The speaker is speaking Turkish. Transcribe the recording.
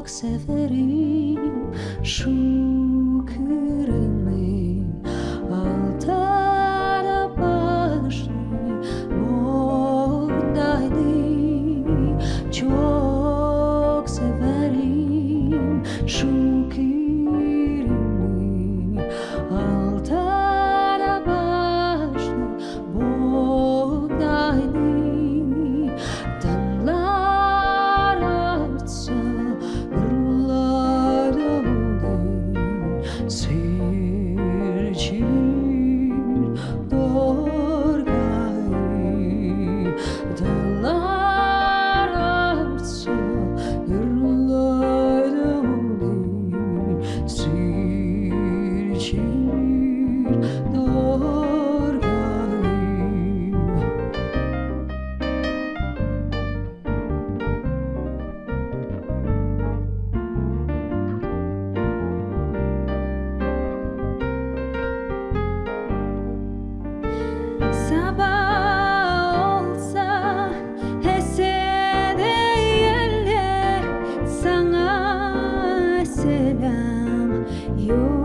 çok severim şu kırmızı altara başlı buğdaylı. Çok severim şu kırmızı altara başlı buğdaylı. Danlar artsa ırlar oldu, sirçilir dorgayı. Danlar artsa ırlar oldu, sirçilir dorgayı. Sabah olsa hessedeyenler sana selam yok.